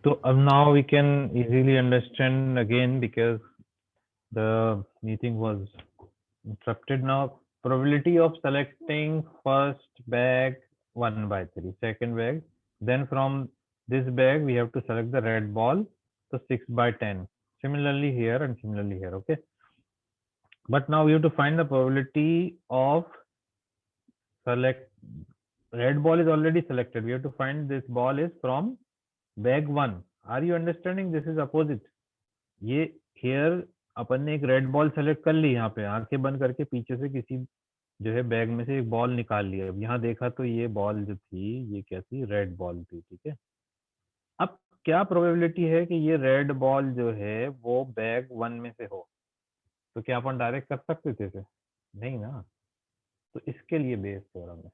So now we can easily understand again because the meeting was interrupted. Now probability of selecting first bag 1 by 3, second bag, then from this bag we have to select the red ball, so 6 by 10. Similarly here and similarly here, okay. But now we have to find the probability of select red ball is already selected. We have to find this ball is from bag 1. Are you understanding? This is opposite. ये here अपन ने एक red ball select कर ली, यहाँ पे आंखें बंद करके पीछे से किसी जो है बैग में से एक बॉल निकाल लिया। अब यहाँ देखा तो ये बॉल जो थी ये क्या थी, रेड बॉल थी, ठीक है। अब क्या प्रोबेबिलिटी है कि ये रेड बॉल जो है वो बैग 1 में से हो? तो क्या अपन डायरेक्ट कर सकते थे इसे? नहीं ना। तो इसके लिए बेस थ्योरम है,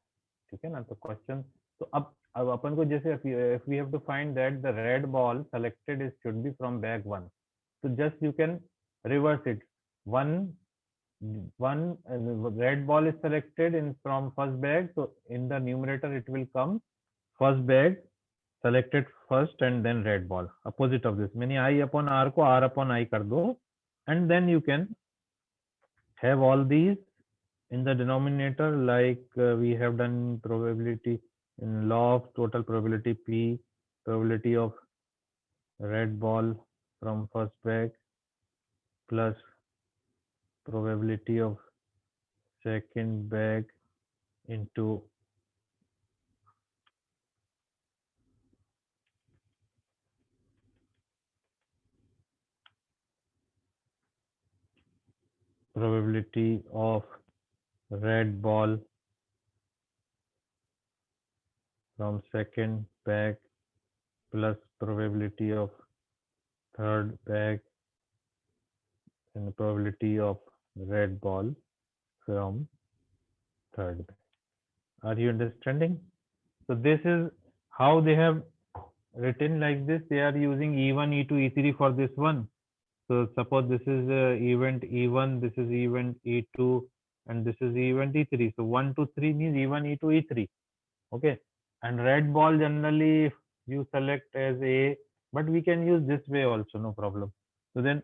ठीक है ना। तो क्वेश्चन, तो अब अपन को जैसे if we have to find that the red ball selected is should be from bag 1, so just you can reverse it. One red ball is selected in from first bag, so in the numerator it will come first bag selected first and then red ball. Opposite of this, meaning I upon r को r upon I कर दो, and then you can have all these in the denominator like we have done probability in law of total probability p, probability of red ball from first bag plus probability of second bag into probability of red ball from second bag plus probability of third bag and probability of red ball from third bag. Are you understanding? So this is how they have written like this. They are using E1, E2, E3 for this one. So suppose this is event E1, this is event E2, and this is event E3. So 1 to 3 means E1, E2, E3. Okay. And red ball generally you select as A, but we can use this way also, no problem. So then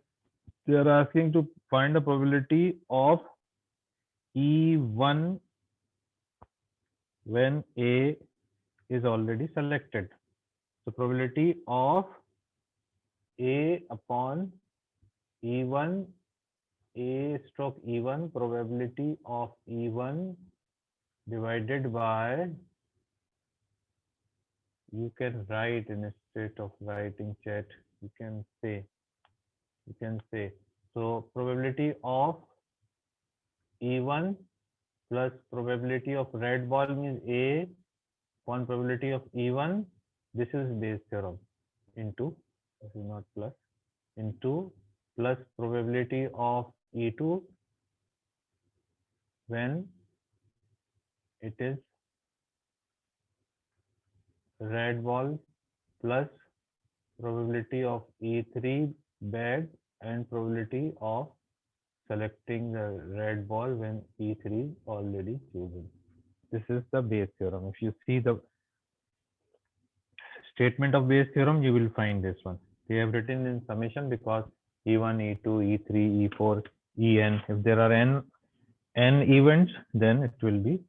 they are asking to find the probability of E1 when A is already selected. So probability of A upon E1, A stroke E1, probability of E1 divided by, you can write instead of writing chat, you can say, so probability of E1 plus probability of red ball means A upon probability of E1, this is base theorem, into, this is not plus, into plus probability of E2 when it is red ball plus probability of E3 bag and probability of selecting the red ball when E3 already chosen. This is the base theorem. If you see the statement of base theorem, you will find this one. They have written in summation because E1, E2, E3, E4, En. If there are n events, then it will be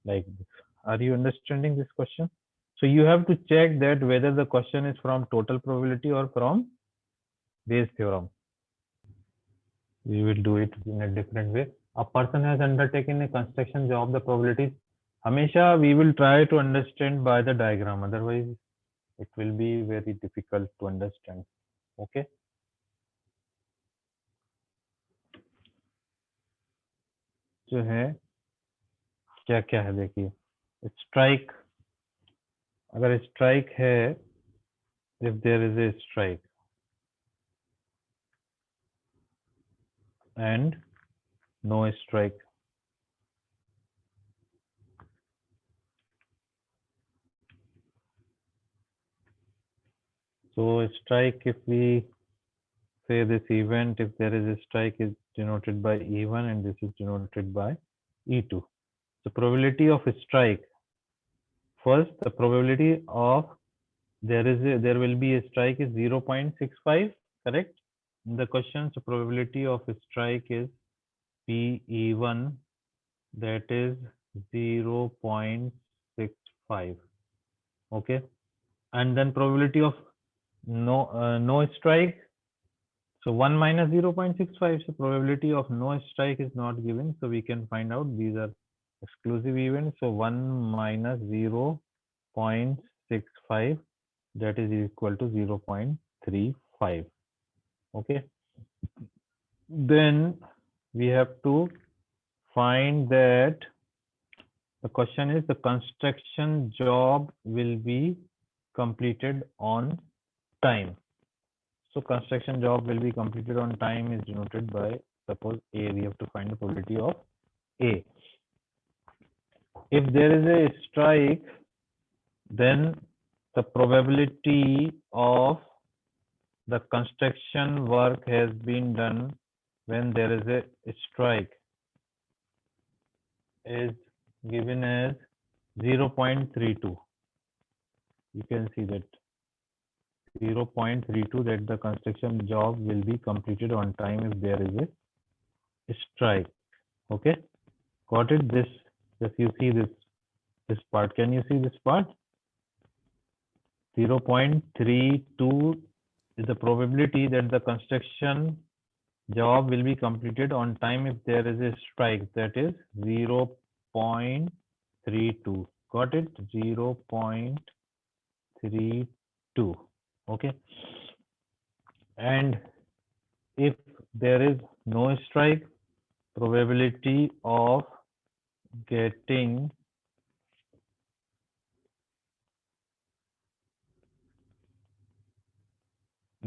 like this. Are you understanding this question? So you have to check that whether the question is from total probability or from base theorem. We will do it in a different way. A person has undertaken a construction job, the probabilities. Hamesha we will try to understand by the diagram, otherwise it will be very difficult to understand. Okay. जो है क्या क्या है देखिए, strike, अगर strike है, if there is a strike and no strike, so strike, if we say this event, if there is a strike, is denoted by E1 and this is denoted by E2. So probability of strike, first the probability of there will be a strike is 0.65, correct? In the question, so probability of a strike is PE1, that is 0.65. Okay, and then probability of no strike. So 1 minus 0.65. So probability of no strike is not given. So we can find out these are exclusive events. So 1 minus 0.65, that is equal to 0.35. Okay. Then we have to find that the question is the construction job will be completed on time. So construction job will be completed on time is denoted by, suppose A, we have to find the probability of A. If there is a strike, then the probability of the construction work has been done when there is a strike is given as 0.32. You can see that 0.32, that the construction job will be completed on time if there is a strike. Okay, got it? This, if you see this part, can you see this part? 0.32 is the probability that the construction job will be completed on time if there is a strike, that is 0.32. Got it? 0.32. Okay, and if there is no strike, probability of getting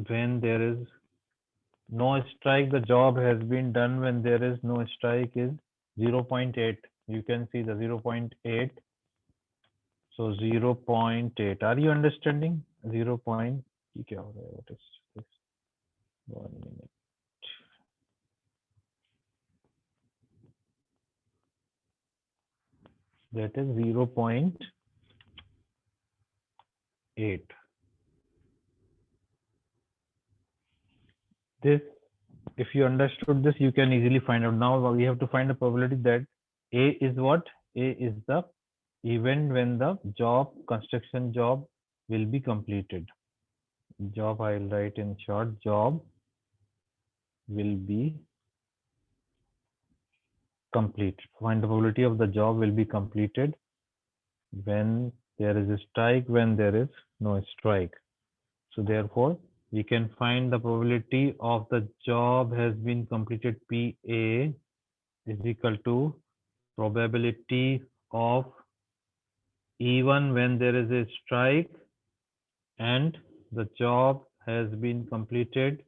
when there is no strike, the job has been done when there is no strike is 0.8. You can see the 0.8. So 0.8. Are you understanding? 0. What is this? 1 minute. That is 0.8. This, if you understood this, you can easily find out. Now we have to find the probability that A is what? A is the event when the construction job will be completed. Job, I'll write in short, job will be complete. Find the probability of the job will be completed when there is a strike, when there is no strike. So therefore, we can find the probability of the job has been completed, PA is equal to probability of even when there is a strike and the job has been completed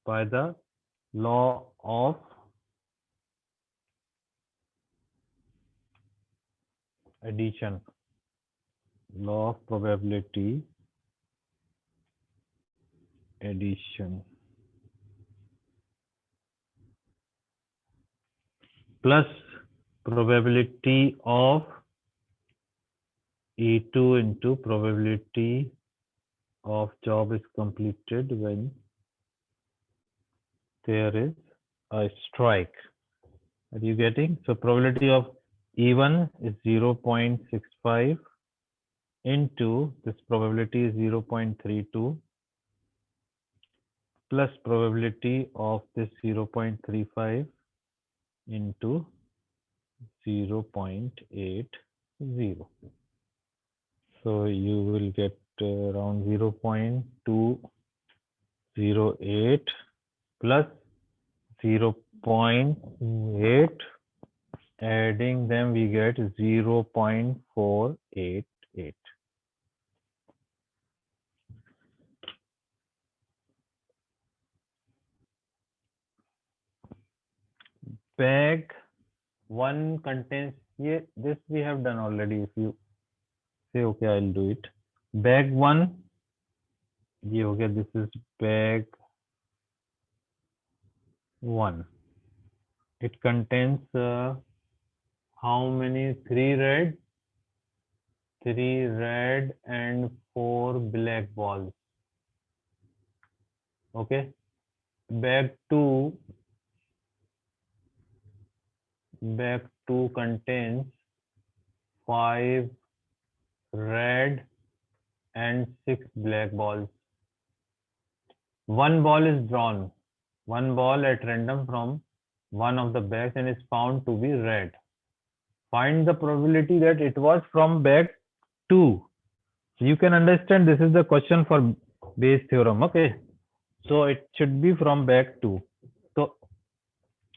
by the law of addition, law of probability addition, plus probability of E2 into probability of job is completed when there is a strike. Are you getting? So probability of E1 is 0.65 into this probability is 0.32 plus probability of this 0.35 into 0.80. So you will get around 0.208 plus 0.8. Adding them, we get 0.488. Bag 1 contains, this we have done already. If you say okay, I'll do it. Bag 1, okay, this is bag 1. It contains how many? 3 red, 3 red and 4 black balls. Okay. Bag 2 contains 5 red and 6 black balls. One ball is drawn, one ball at random from one of the bags and is found to be red. Find the probability that it was from bag 2. So you can understand this is the question for Bayes theorem. Okay. So it should be from bag 2. So,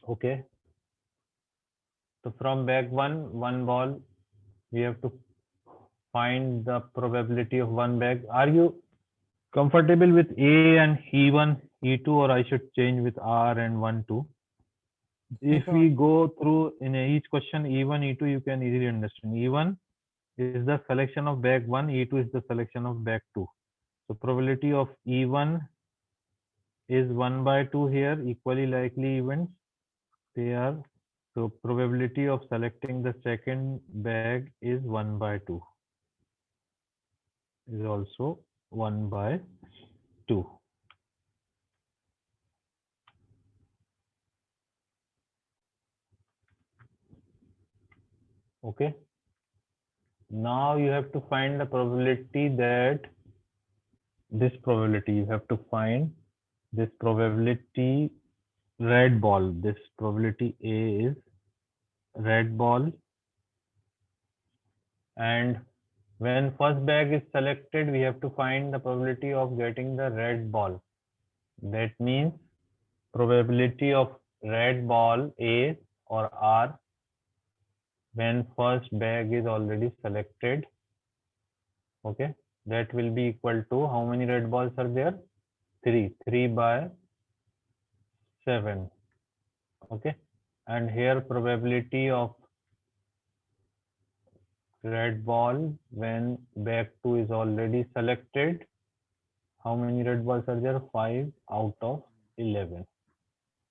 okay. So from bag 1, one ball, we have to find the probability of one bag. Are you comfortable with A and E1, E2, or I should change with R and 1, 2? If we go through in each question, E1, E2, you can easily understand. E1 is the selection of bag 1, E2 is the selection of bag 2. So probability of E1 is 1 by 2 here, equally likely events. They are, so probability of selecting the second bag is 1 by 2. Is also 1 by 2. Okay. Now you have to find the probability that this probability, you have to find this probability red ball. This probability A is red ball. And when first bag is selected, we have to find the probability of getting the red ball. That means probability of red ball A or R when first bag is already selected. Okay, that will be equal to how many red balls are there? 3. 3 by 7. Okay, and here probability of red ball when bag 2 is already selected. How many red balls are there? 5 out of 11.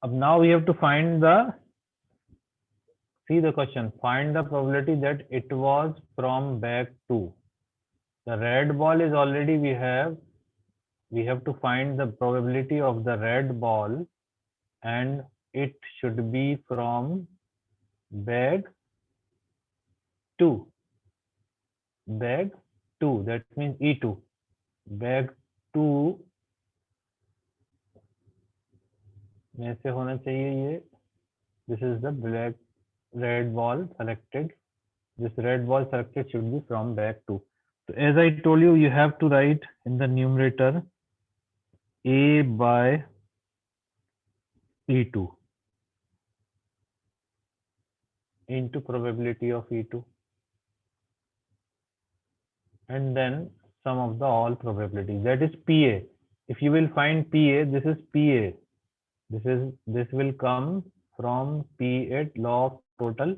Now we have to find the, see the question, find the probability that it was from bag 2. The red ball is already we have to find the probability of the red ball and it should be from bag 2. Bag 2, that means E2. Bag 2 में से होना चाहिए ये. This is the black red ball selected. This red ball selected should be from bag 2. So as I told you, you have to write in the numerator A by E2 into probability of E2. And then sum of the all probabilities, that is PA. If you will find PA, this is PA. This will come from PA, law of total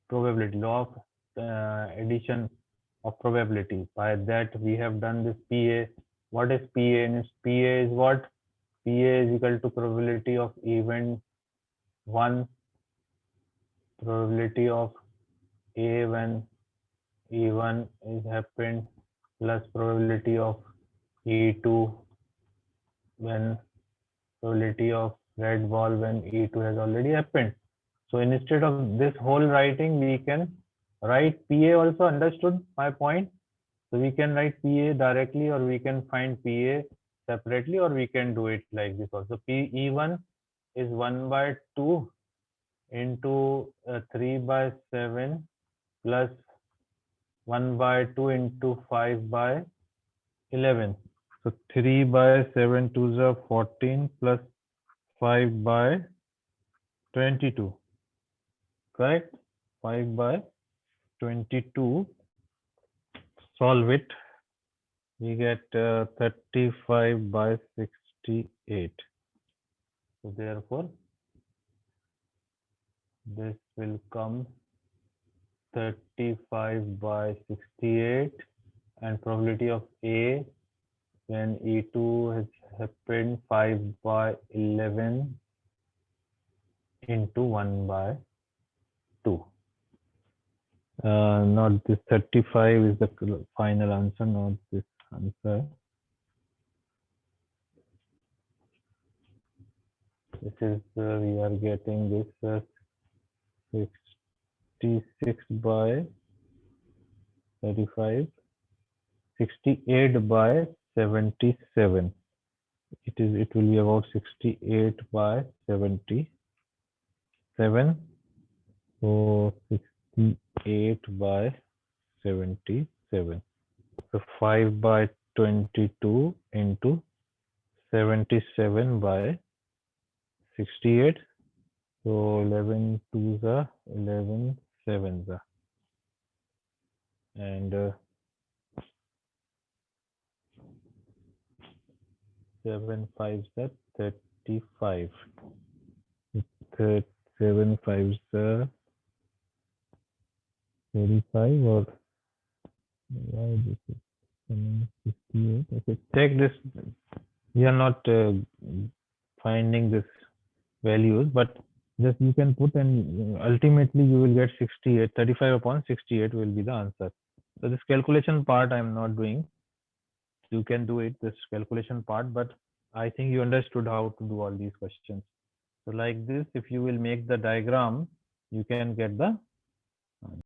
probability, law of addition of probability. By that we have done this PA. What is PA? And PA is what? PA is equal to probability of event 1, probability of A when E1 is happened, plus probability of E2 when probability of red ball when E2 has already happened. So instead of this whole writing, we can write PA also. Understood my point? So we can write PA directly, or we can find PA separately, or we can do it like this also. E1 is 1 by 2 into 3 by 7 plus 1 by 2 into 5 by 11. So 3 by 7 2s are 14 plus 5 by 22. Correct? 5 by 22. Solve it. We get 35 by 68. So therefore, this will come 35 by 68, and probability of A when E2 has happened 5 by 11 into 1 by 2. Not this 35 is the final answer, not this answer. This is, we are getting this 66 by 35, 68 by 77. It will be about 68 by 77. So 68 by 77. So 5 by 22 into 77 by 68. So 11 twos are 11 sevens are. And 7 fives are 35. 7 fives are 35, or why this is coming 58? Okay, check this. We are not finding this values, but just you can put, and ultimately you will get 68. 35 upon 68 will be the answer. So this calculation part I am not doing. You can do it, this calculation part, but I think you understood how to do all these questions. So like this, if you will make the diagram, you can get the